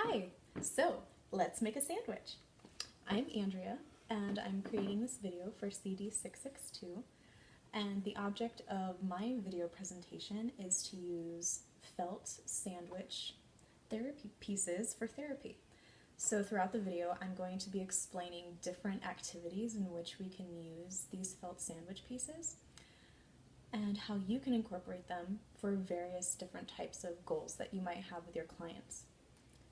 Hi! So, let's make a sandwich. I'm Andrea, and I'm creating this video for CD662, and the object of my video presentation is to use felt sandwich therapy pieces for therapy. So throughout the video, I'm going to be explaining different activities in which we can use these felt sandwich pieces and how you can incorporate them for various different types of goals that you might have with your clients.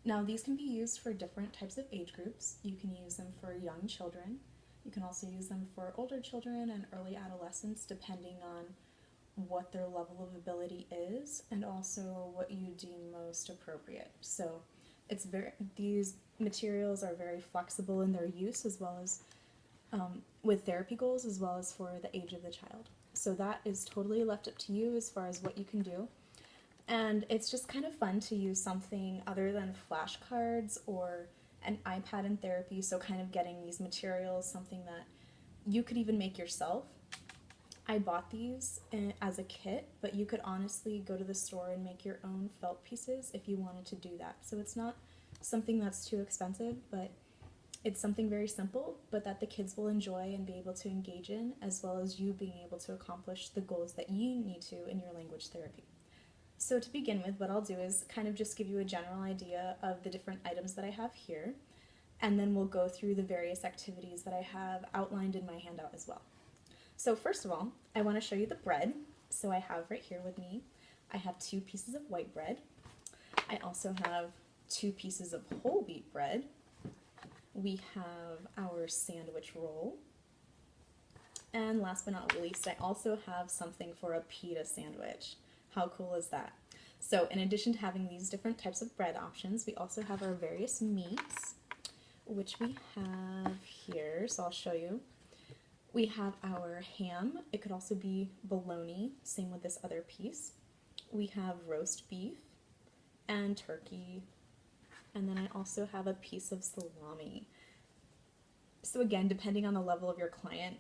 Now, these can be used for different types of age groups. You can use them for young children. You can also use them for older children and early adolescents, depending on what their level of ability is and also what you deem most appropriate. So these materials are very flexible in their use, as well as with therapy goals, as well as for the age of the child. So that is totally left up to you as far as what you can do. And it's just kind of fun to use something other than flashcards or an iPad in therapy, so kind of getting these materials, something that you could even make yourself. I bought these as a kit, but you could honestly go to the store and make your own felt pieces if you wanted to do that. So it's not something that's too expensive, but it's something very simple, but that the kids will enjoy and be able to engage in, as well as you being able to accomplish the goals that you need to in your language therapy. So to begin with, what I'll do is kind of just give you a general idea of the different items that I have here, and then we'll go through the various activities that I have outlined in my handout as well. So first of all, I want to show you the bread. So I have right here with me, I have 2 pieces of white bread. I also have 2 pieces of whole wheat bread. We have our sandwich roll. And last but not least, I also have something for a pita sandwich. How cool is that? So in addition to having these different types of bread options, we also have our various meats, which we have here. So I'll show you. We have our ham. It could also be bologna, same with this other piece. We have roast beef and turkey. And then I also have a piece of salami. So again, depending on the level of your client,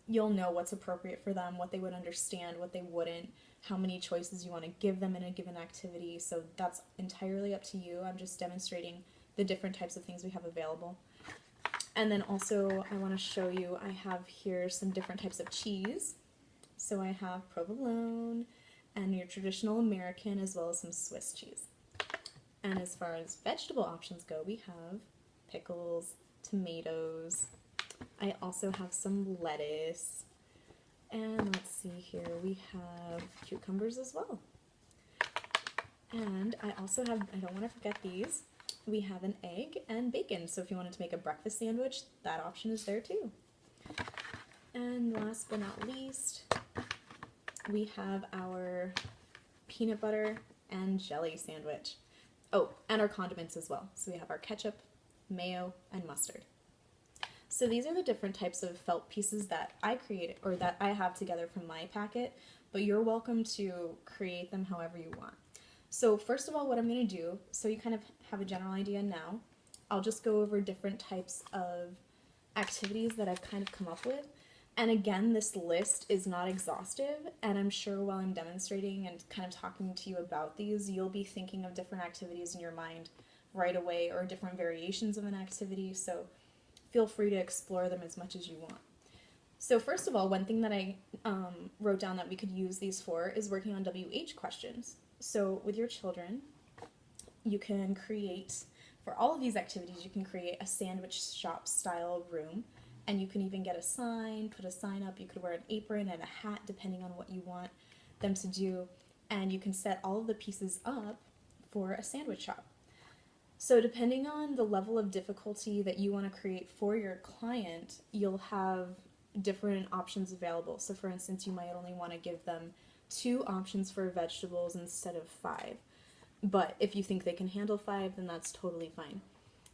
you'll know what's appropriate for them, what they would understand, what they wouldn't, how many choices you want to give them in a given activity. So that's entirely up to you. I'm just demonstrating the different types of things we have available. And then also I want to show you, I have here some different types of cheese. So I have provolone and your traditional American, as well as some Swiss cheese. And as far as vegetable options go, we have pickles, tomatoes. I also have some lettuce. And let's see here, we have cucumbers as well. And I also have, I don't want to forget these, we have an egg and bacon. So if you wanted to make a breakfast sandwich, that option is there too. And last but not least, we have our peanut butter and jelly sandwich. Oh, and our condiments as well. So we have our ketchup, mayo, and mustard. So these are the different types of felt pieces that I created, or that I have together from my packet, but you're welcome to create them however you want. So first of all, what I'm going to do, so you kind of have a general idea now, I'll just go over different types of activities that I've kind of come up with. And again, this list is not exhaustive, and I'm sure while I'm demonstrating and kind of talking to you about these, you'll be thinking of different activities in your mind right away, or different variations of an activity, so feel free to explore them as much as you want. So first of all, one thing that I wrote down that we could use these for is working on WH questions. So with your children, you can create, for all of these activities, you can create a sandwich shop style room, and you can even get a sign, put a sign up, you could wear an apron and a hat depending on what you want them to do, and you can set all of the pieces up for a sandwich shop. So depending on the level of difficulty that you want to create for your client, you'll have different options available. So for instance, you might only want to give them 2 options for vegetables instead of 5. But if you think they can handle 5, then that's totally fine.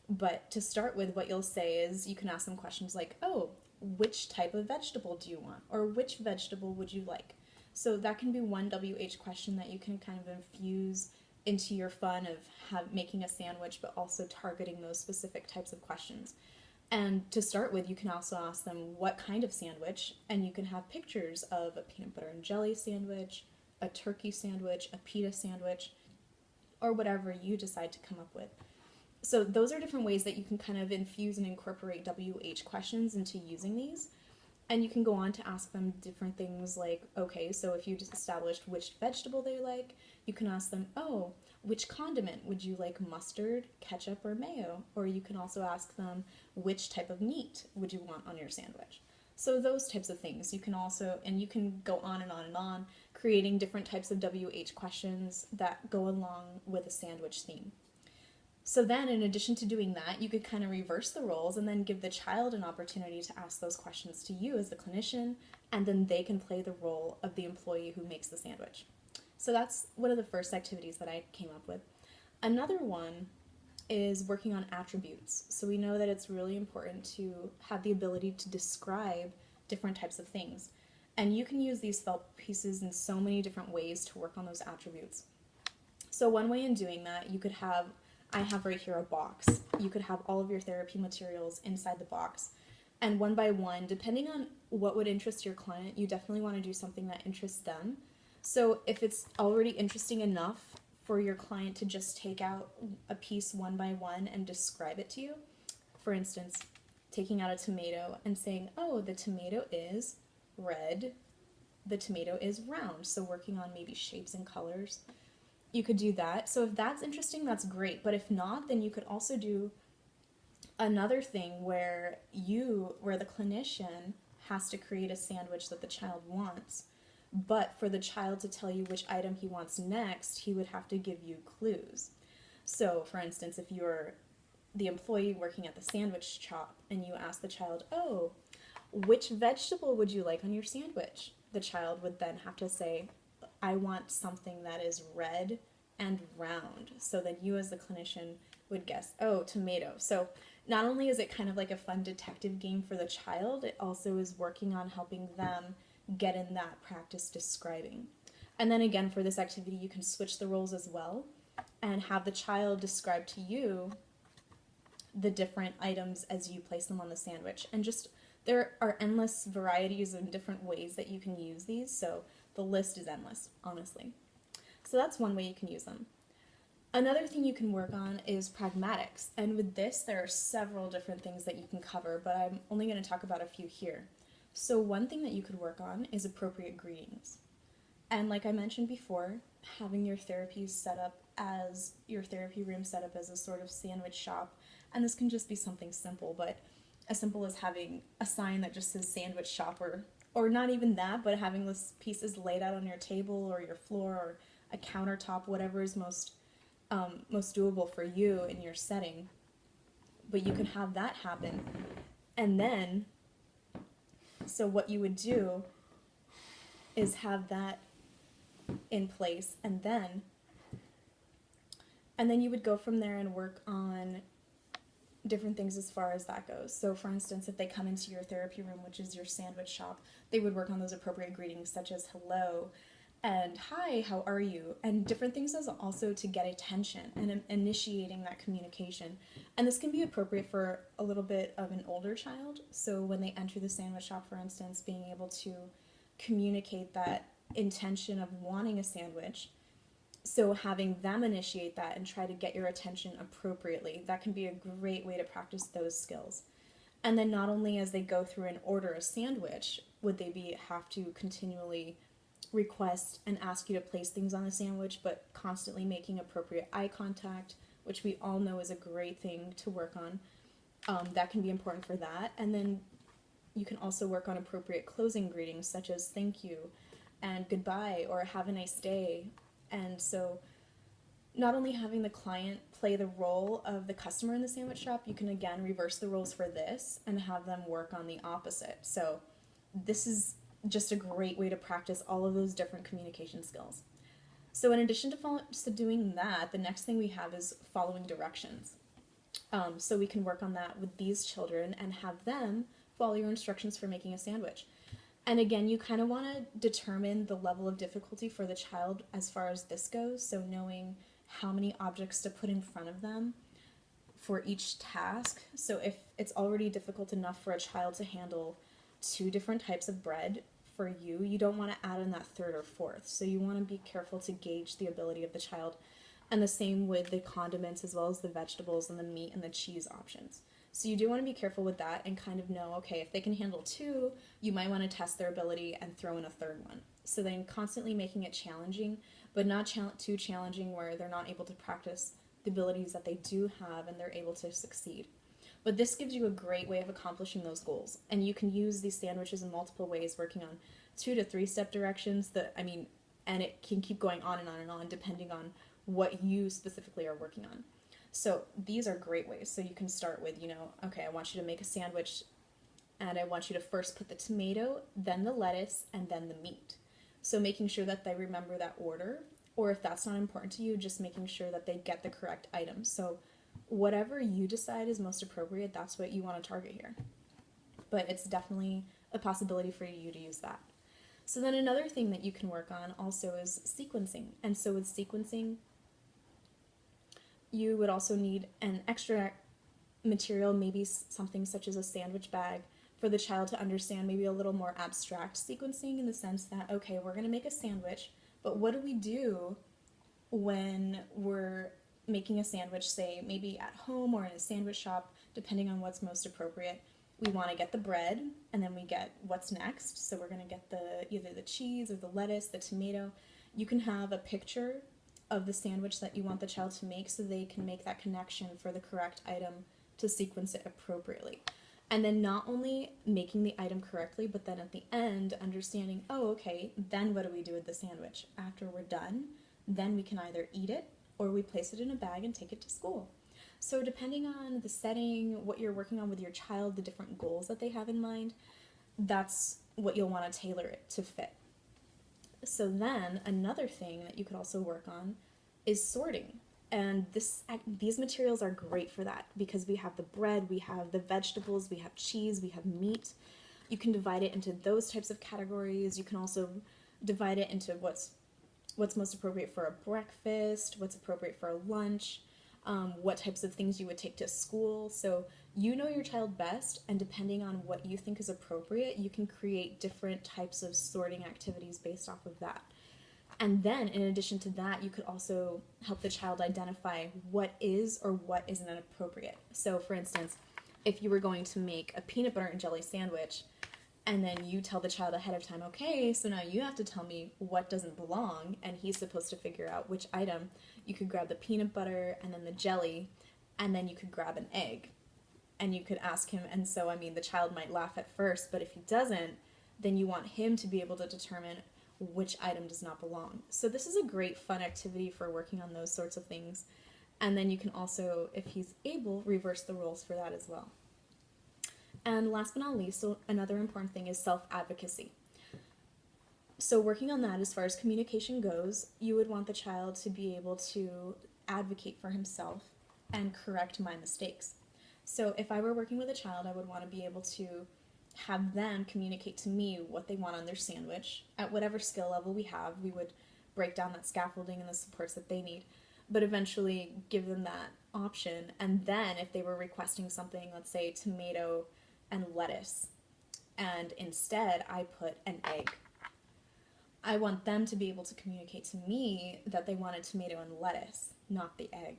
But to start with, what you'll say is you can ask them questions like, oh, which type of vegetable do you want? Or which vegetable would you like? So that can be one WH question that you can kind of infuse into your fun of making a sandwich, but also targeting those specific types of questions. And to start with, you can also ask them what kind of sandwich, and you can have pictures of a peanut butter and jelly sandwich, a turkey sandwich, a pita sandwich, or whatever you decide to come up with. So those are different ways that you can kind of infuse and incorporate WH questions into using these. And you can go on to ask them different things like, okay, so if you just established which vegetable they like, you can ask them, oh, which condiment? Would you like mustard, ketchup, or mayo? Or you can also ask them, which type of meat would you want on your sandwich? So those types of things. You can also, and you can go on and on and on, creating different types of WH questions that go along with a sandwich theme. So then, in addition to doing that, you could kind of reverse the roles and then give the child an opportunity to ask those questions to you as the clinician, and then they can play the role of the employee who makes the sandwich. So that's one of the first activities that I came up with. Another one is working on attributes. So we know that it's really important to have the ability to describe different types of things. And you can use these felt pieces in so many different ways to work on those attributes. So one way in doing that, you could have, I have right here a box. You could have all of your therapy materials inside the box. And one by one, depending on what would interest your client, you definitely want to do something that interests them. So if it's already interesting enough for your client to just take out a piece one by one and describe it to you, for instance, taking out a tomato and saying, oh, the tomato is red, the tomato is round. So working on maybe shapes and colors. You could do that. So if that's interesting, that's great. But if not, then you could also do another thing where the clinician has to create a sandwich that the child wants. But for the child to tell you which item he wants next, he would have to give you clues. So, for instance, if you're the employee working at the sandwich shop and you ask the child, oh, which vegetable would you like on your sandwich? The child would then have to say, I want something that is red and round. So then you as the clinician would guess, oh, tomato. So not only is it kind of like a fun detective game for the child, it also is working on helping them get in that practice describing. And then again, for this activity, you can switch the roles as well and have the child describe to you the different items as you place them on the sandwich. And just, there are endless varieties and different ways that you can use these, so the list is endless, honestly. So that's one way you can use them. Another thing you can work on is pragmatics, and with this there are several different things that you can cover, but I'm only going to talk about a few here. So one thing that you could work on is appropriate greetings. And like I mentioned before, having your therapy set up as, your therapy room set up as a sort of sandwich shop, and this can just be something simple, but as simple as having a sign that just says sandwich shop, or not even that, but having those pieces laid out on your table or your floor or a countertop, whatever is most doable for you in your setting. But you can have that happen. And then, so what you would do is have that in place, and then you would go from there and work on different things as far as that goes. So for instance, if they come into your therapy room, which is your sandwich shop, they would work on those appropriate greetings such as hello and hi, how are you? And different things as also to get attention and initiating that communication. And this can be appropriate for a little bit of an older child. So when they enter the sandwich shop, for instance, being able to communicate that intention of wanting a sandwich. So having them initiate that and try to get your attention appropriately, that can be a great way to practice those skills. And then not only as they go through and order a sandwich, would they have to continually request and ask you to place things on the sandwich, but constantly making appropriate eye contact, which we all know is a great thing to work on. That can be important for that. And then you can also work on appropriate closing greetings such as thank you and goodbye or have a nice day. And so not only having the client play the role of the customer in the sandwich shop, you can again reverse the roles for this and have them work on the opposite. So this is just a great way to practice all of those different communication skills. So in addition to doing that, the next thing we have is following directions. So we can work on that with these children and have them follow your instructions for making a sandwich. And again, you kind of want to determine the level of difficulty for the child as far as this goes, so knowing how many objects to put in front of them for each task. So if it's already difficult enough for a child to handle 2 different types of bread, for you don't want to add in that 3rd or 4th. So you want to be careful to gauge the ability of the child. And the same with the condiments as well as the vegetables and the meat and the cheese options. So you do want to be careful with that and kind of know, okay, if they can handle two, you might want to test their ability and throw in a third one. So then constantly making it challenging, but not too challenging where they're not able to practice the abilities that they do have and they're able to succeed. But this gives you a great way of accomplishing those goals. And you can use these sandwiches in multiple ways, working on 2 to 3 step directions and it can keep going on and on and on depending on what you specifically are working on. So these are great ways. So you can start with, okay, I want you to make a sandwich and I want you to first put the tomato, then the lettuce, and then the meat. So making sure that they remember that order, or if that's not important to you, just making sure that they get the correct items. So whatever you decide is most appropriate, that's what you want to target here. But it's definitely a possibility for you to use that. So then another thing that you can work on also is sequencing. And so with sequencing, you would also need an extra material, maybe something such as a sandwich bag, for the child to understand maybe a little more abstract sequencing in the sense that, okay, we're going to make a sandwich, but what do we do when we're making a sandwich, say maybe at home or in a sandwich shop, depending on what's most appropriate. We want to get the bread, and then we get what's next. So we're going to get either the cheese or the lettuce, the tomato. You can have a picture of the sandwich that you want the child to make so they can make that connection for the correct item to sequence it appropriately. And then not only making the item correctly, but then at the end understanding, oh, okay, then what do we do with the sandwich? After we're done, then we can either eat it or we place it in a bag and take it to school. So depending on the setting, what you're working on with your child, the different goals that they have in mind, that's what you'll want to tailor it to fit. So then another thing that you could also work on is sorting. And these materials are great for that because we have the bread, we have the vegetables, we have cheese, we have meat. You can divide it into those types of categories. You can also divide it into what's most appropriate for a breakfast, what's appropriate for a lunch, what types of things you would take to school. So you know your child best, and depending on what you think is appropriate, you can create different types of sorting activities based off of that. And then, in addition to that, you could also help the child identify what is or what isn't appropriate. So, for instance, if you were going to make a peanut butter and jelly sandwich, and then you tell the child ahead of time, okay, so now you have to tell me what doesn't belong, and he's supposed to figure out which item. You could grab the peanut butter and then the jelly, and then you could grab an egg. And you could ask him, and so, the child might laugh at first, but if he doesn't, then you want him to be able to determine which item does not belong. So this is a great fun activity for working on those sorts of things. And then you can also, if he's able, reverse the roles for that as well. And last but not least, so another important thing is self-advocacy. So working on that as far as communication goes, you would want the child to be able to advocate for himself and correct my mistakes. So if I were working with a child, I would want to be able to have them communicate to me what they want on their sandwich. At whatever skill level we have, we would break down that scaffolding and the supports that they need, but eventually give them that option. And then if they were requesting something, let's say tomato and lettuce, and instead I put an egg, I want them to be able to communicate to me that they wanted tomato and lettuce, not the egg.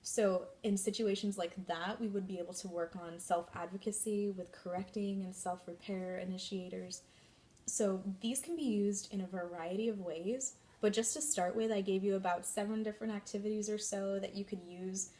So in situations like that, we would be able to work on self-advocacy with correcting and self-repair initiators. So these can be used in a variety of ways, but just to start with, I gave you about 7 different activities or so that you could use.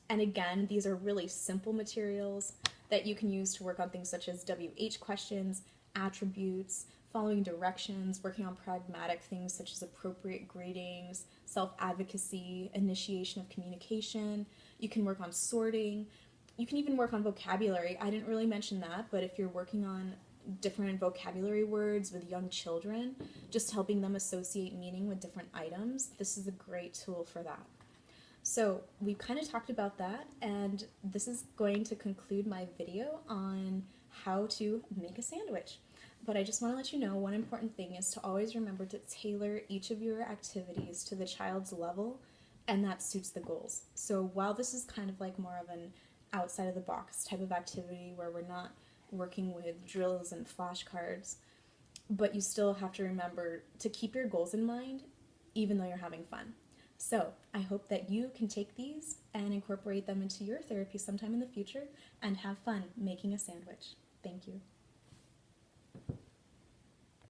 And again, these are really simple materials that you can use to work on things such as WH questions, attributes, following directions, working on pragmatic things such as appropriate greetings, self-advocacy, initiation of communication. You can work on sorting. You can even work on vocabulary. I didn't really mention that, but if you're working on different vocabulary words with young children, just helping them associate meaning with different items, this is a great tool for that. So we've kind of talked about that, and this is going to conclude my video on how to make a sandwich. But I just want to let you know one important thing is to always remember to tailor each of your activities to the child's level, and that suits the goals. So while this is kind of like more of an outside of the box type of activity where we're not working with drills and flashcards, but you still have to remember to keep your goals in mind even though you're having fun. So I hope that you can take these and incorporate them into your therapy sometime in the future and have fun making a sandwich. Thank you.